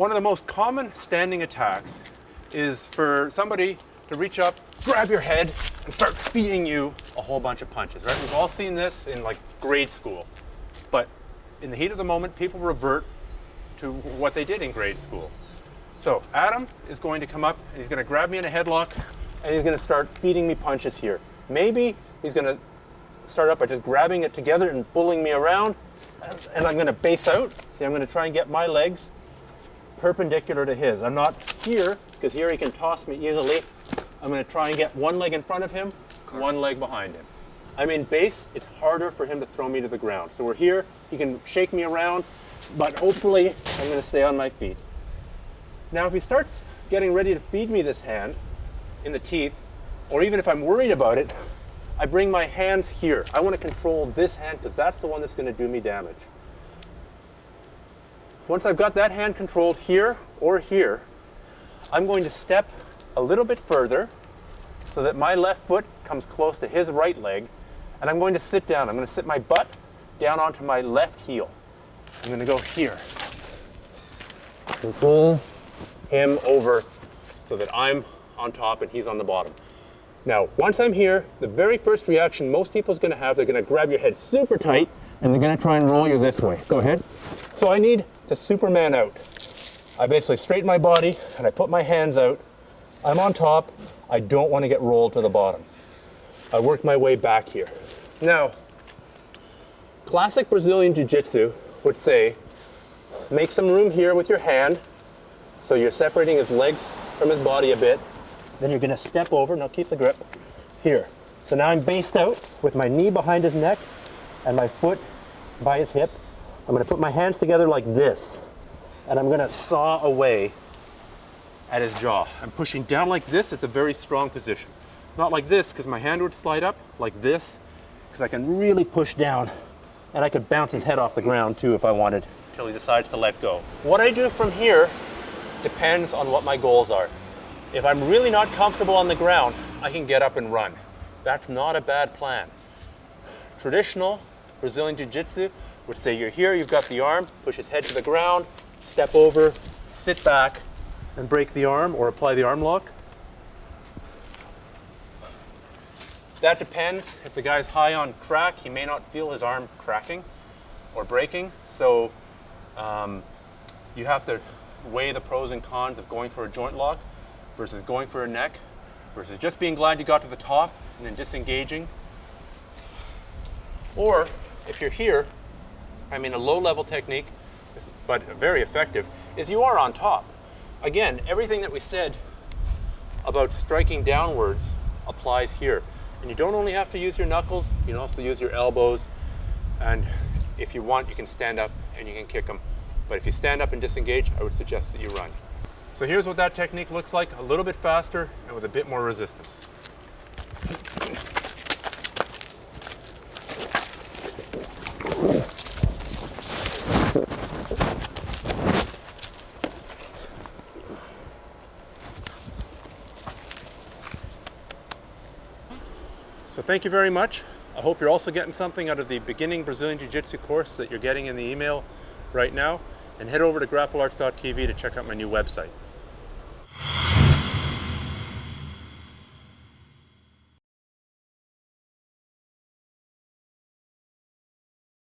One of the most common standing attacks is for somebody to reach up, grab your head, and start feeding you a whole bunch of punches, right? We've all seen this in like grade school. But in the heat of the moment, people revert to what they did in grade school. So Adam is going to come up and he's going to grab me in a headlock and he's going to start feeding me punches here. Maybe he's going to start up by just grabbing it together and pulling me around, and I'm going to base out. See, I'm going to try and get my legs perpendicular to his. I'm not here, because here he can toss me easily. I'm going to try and get one leg in front of him, one leg behind him. I'm in base, it's harder for him to throw me to the ground. So we're here, he can shake me around, but hopefully I'm going to stay on my feet. Now if he starts getting ready to feed me this hand in the teeth, or even if I'm worried about it, I bring my hands here. I want to control this hand because that's the one that's going to do me damage. Once I've got that hand controlled here or here, I'm going to step a little bit further so that my left foot comes close to his right leg, and I'm going to sit down. I'm going to sit my butt down onto my left heel. I'm going to go here and pull him over so that I'm on top and he's on the bottom. Now, once I'm here, the very first reaction most people is going to have, they're going to grab your head super tight and they're going to try and roll you this way. Go ahead. So I need to Superman out. I basically straighten my body and I put my hands out. I'm on top. I don't want to get rolled to the bottom. I work my way back here. Now, classic Brazilian Jiu-Jitsu would say, make some room here with your hand so you're separating his legs from his body a bit. Then you're going to step over, now keep the grip, here. So now I'm based out with my knee behind his neck and my foot by his hip. I'm going to put my hands together like this, and I'm going to saw away at his jaw. I'm pushing down like this. It's a very strong position. Not like this, because my hand would slide up, like this, because I can really push down, and I could bounce his head off the ground too if I wanted, until he decides to let go. What I do from here depends on what my goals are. If I'm really not comfortable on the ground, I can get up and run. That's not a bad plan. Traditional Brazilian Jiu-Jitsu would say you're here, you've got the arm, push his head to the ground, step over, sit back, and break the arm or apply the arm lock. That depends. If the guy's high on crack, he may not feel his arm cracking or breaking. So you have to weigh the pros and cons of going for a joint lock versus going for a neck, versus just being glad you got to the top and then disengaging. Or if you're here, I mean, a low-level technique, but very effective, is you are on top. Again, everything that we said about striking downwards applies here. And you don't only have to use your knuckles, you can also use your elbows. And if you want, you can stand up and you can kick them. But if you stand up and disengage, I would suggest that you run. So here's what that technique looks like, a little bit faster and with a bit more resistance. So thank you very much. I hope you're also getting something out of the beginning Brazilian Jiu-Jitsu course that you're getting in the email right now. And head over to grapplearts.tv to check out my new website.